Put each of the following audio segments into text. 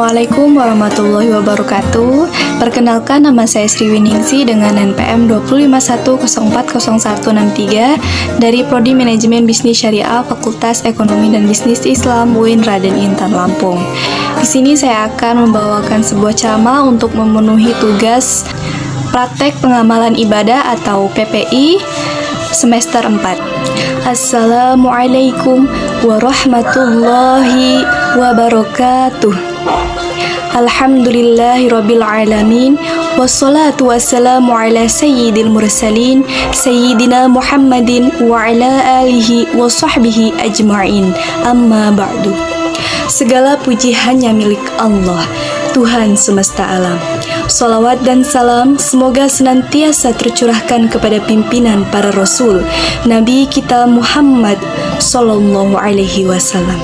Assalamualaikum warahmatullahi wabarakatuh. Perkenalkan, nama saya Sri Winingsi dengan NPM 251040163 dari Prodi Manajemen Bisnis Syariah Fakultas Ekonomi dan Bisnis Islam UIN Raden Intan Lampung. Di sini saya akan membawakan sebuah ceramah untuk memenuhi tugas praktek pengamalan ibadah atau PPI semester 4. Assalamualaikum warahmatullahi wabarakatuh. Alhamdulillahirabbil alamin wassalatu wassalamu ala sayyidil mursalin sayyidina Muhammadin wa ala alihi wa sahbihi ajma'in. Amma ba'du. Segala puji hanya milik Allah, Tuhan semesta alam. Salawat dan salam semoga senantiasa tercurahkan kepada pimpinan para Rasul, Nabi kita Muhammad Sallallahu Alaihi Wasallam,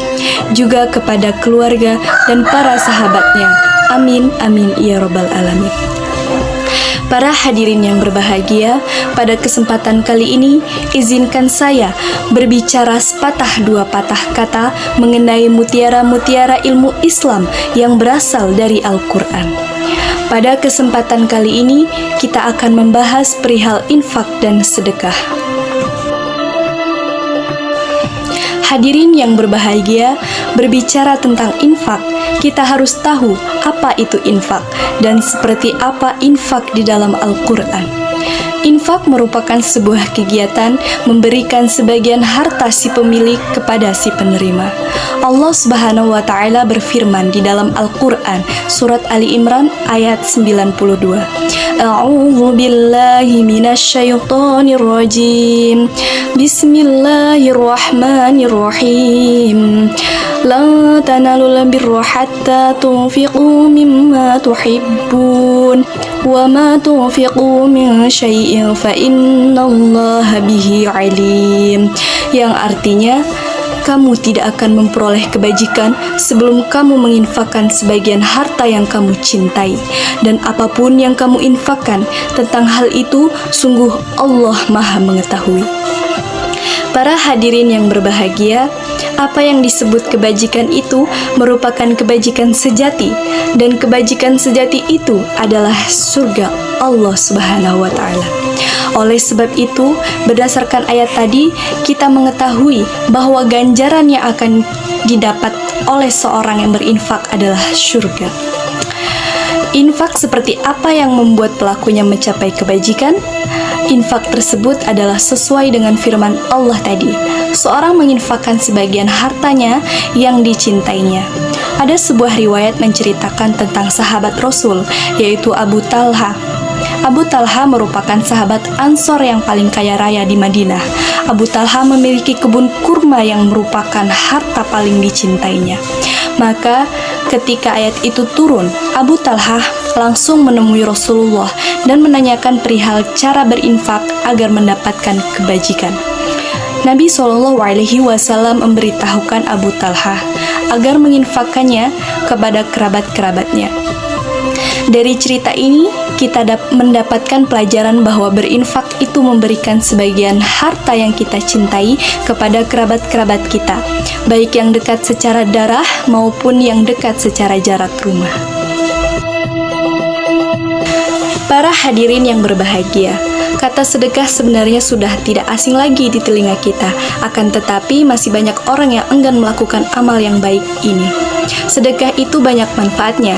juga kepada keluarga dan para sahabatnya. Amin, amin, ya Rabbal Alamin. Para hadirin yang berbahagia, pada kesempatan kali ini izinkan saya berbicara sepatah dua patah kata mengenai mutiara-mutiara ilmu Islam yang berasal dari Al-Quran. Pada kesempatan kali ini kita akan membahas perihal infak dan sedekah. Hadirin yang berbahagia, berbicara tentang infak, kita harus tahu apa itu infak dan seperti apa infak di dalam Al-Quran. Infak merupakan sebuah kegiatan memberikan sebagian harta si pemilik kepada si penerima. Allah Subhanahu wa taala berfirman di dalam Al-Qur'an surat Ali Imran ayat 92. A'udzu billahi minasyaitonir rajim. Bismillahirrahmanirrahim. Lan tanalul birra hatta tunfiqu mimma tuhibbun wa ma tunfiqu min syai'in fa innallaha bihi alim. Yang artinya, kamu tidak akan memperoleh kebajikan sebelum kamu menginfakkan sebagian harta yang kamu cintai. Dan apapun yang kamu infakkan tentang hal itu, sungguh Allah Maha mengetahui. Para hadirin yang berbahagia, apa yang disebut kebajikan itu merupakan kebajikan sejati, dan kebajikan sejati itu adalah surga Allah Subhanahu wa taala. Oleh sebab itu, berdasarkan ayat tadi, kita mengetahui bahwa ganjaran yang akan didapat oleh seorang yang berinfak adalah surga. Infak seperti apa yang membuat pelakunya mencapai kebajikan? Infak tersebut adalah sesuai dengan firman Allah tadi. Seorang menginfakkan sebagian hartanya yang dicintainya. Ada sebuah riwayat menceritakan tentang sahabat Rasul, yaitu Abu Talha. Abu Talha merupakan sahabat Ansor yang paling kaya raya di Madinah. Abu Talha memiliki kebun kurma yang merupakan harta paling dicintainya. Maka ketika ayat itu turun, Abu Talha langsung menemui Rasulullah dan menanyakan perihal cara berinfak agar mendapatkan kebajikan. Nabi SAW memberitahukan Abu Talha agar menginfakkannya kepada kerabat-kerabatnya. Dari cerita ini, kita mendapatkan pelajaran bahwa berinfak itu memberikan sebagian harta yang kita cintai kepada kerabat-kerabat kita, baik yang dekat secara darah maupun yang dekat secara jarak rumah. Para hadirin yang berbahagia, kata sedekah sebenarnya sudah tidak asing lagi di telinga kita, akan tetapi masih banyak orang yang enggan melakukan amal yang baik ini. Sedekah itu banyak manfaatnya,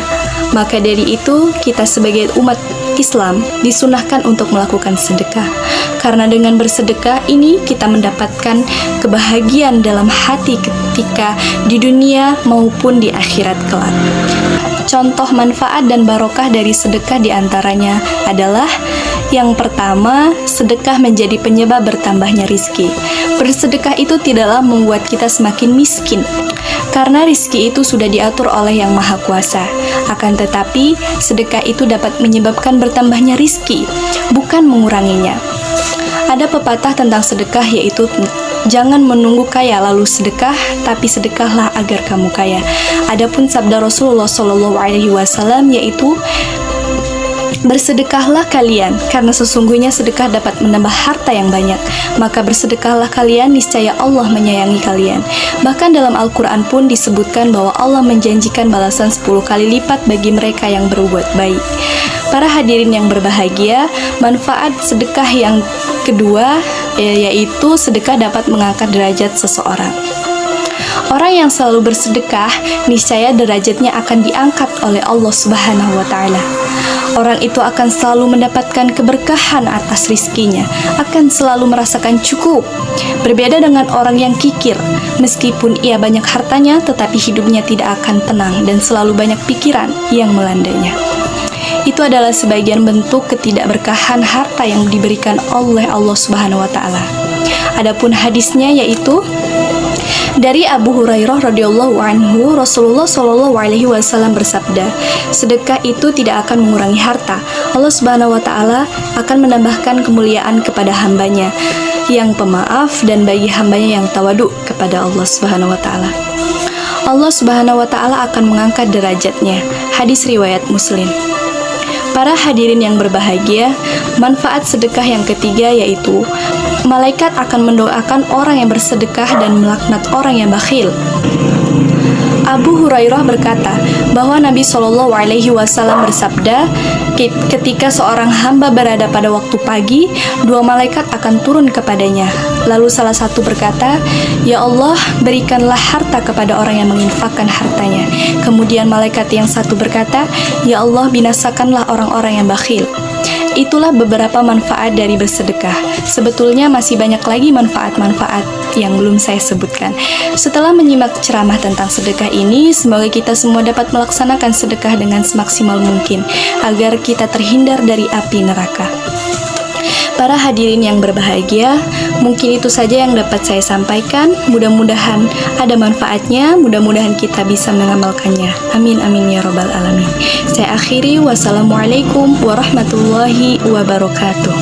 maka dari itu kita sebagai umat Islam disunahkan untuk melakukan sedekah. Karena dengan bersedekah ini kita mendapatkan kebahagiaan dalam hati ketika di dunia maupun di akhirat kelak. Contoh manfaat dan barokah dari sedekah diantaranya adalah: yang pertama, sedekah menjadi penyebab bertambahnya rizki. Bersedekah itu tidaklah membuat kita semakin miskin, karena rizki itu sudah diatur oleh Yang Maha Kuasa. Akan tetapi, sedekah itu dapat menyebabkan bertambahnya rizki, bukan menguranginya. Ada pepatah tentang sedekah, yaitu jangan menunggu kaya lalu sedekah, tapi sedekahlah agar kamu kaya. Adapun sabda Rasulullah SAW, yaitu Bersedekahlah kalian, karena sesungguhnya sedekah dapat menambah harta yang banyak. Maka bersedekahlah kalian, niscaya Allah menyayangi kalian. Bahkan dalam Al-Quran pun disebutkan bahwa Allah menjanjikan balasan 10 kali lipat bagi mereka yang berbuat baik. Para hadirin yang berbahagia, manfaat sedekah yang kedua yaitu sedekah dapat mengangkat derajat seseorang. Orang yang selalu bersedekah, niscaya derajatnya akan diangkat oleh Allah Subhanahu wa Ta'ala. Orang itu akan selalu mendapatkan keberkahan atas rizkinya, akan selalu merasakan cukup. Berbeda dengan orang yang kikir, meskipun ia banyak hartanya, tetapi hidupnya tidak akan tenang dan selalu banyak pikiran yang melandainya. Itu adalah sebagian bentuk ketidakberkahan harta yang diberikan oleh Allah Subhanahu wa Ta'ala. Adapun hadisnya yaitu dari Abu Hurairah radhiyallahu anhu, Rasulullah shallallahu alaihi wasallam bersabda, sedekah itu tidak akan mengurangi harta. Allah Subhanahu wa Ta'ala akan menambahkan kemuliaan kepada hambanya yang pemaaf dan bagi hambanya yang tawadu kepada Allah Subhanahu wa Ta'ala. Allah Subhanahu wa Ta'ala akan mengangkat derajatnya. Hadis riwayat Muslim. Para hadirin yang berbahagia, manfaat sedekah yang ketiga yaitu malaikat akan mendoakan orang yang bersedekah dan melaknat orang yang bakhil. Abu Hurairah berkata bahwa Nabi Shallallahu Alaihi Wasallam bersabda, ketika seorang hamba berada pada waktu pagi, 2 malaikat akan turun kepadanya. Lalu salah satu berkata, "Ya Allah, berikanlah harta kepada orang yang menginfakkan hartanya." Kemudian malaikat yang satu berkata, "Ya Allah, binasakanlah orang-orang yang bakhil." Itulah beberapa manfaat dari bersedekah. Sebetulnya masih banyak lagi manfaat-manfaat yang belum saya sebutkan. Setelah menyimak ceramah tentang sedekah ini, semoga kita semua dapat melaksanakan sedekah dengan semaksimal mungkin agar kita terhindar dari api neraka. Para hadirin yang berbahagia, mungkin itu saja yang dapat saya sampaikan. Mudah-mudahan ada manfaatnya, mudah-mudahan kita bisa mengamalkannya. Amin amin ya robbal alamin. Saya akhiri, wassalamualaikum warahmatullahi wabarakatuh.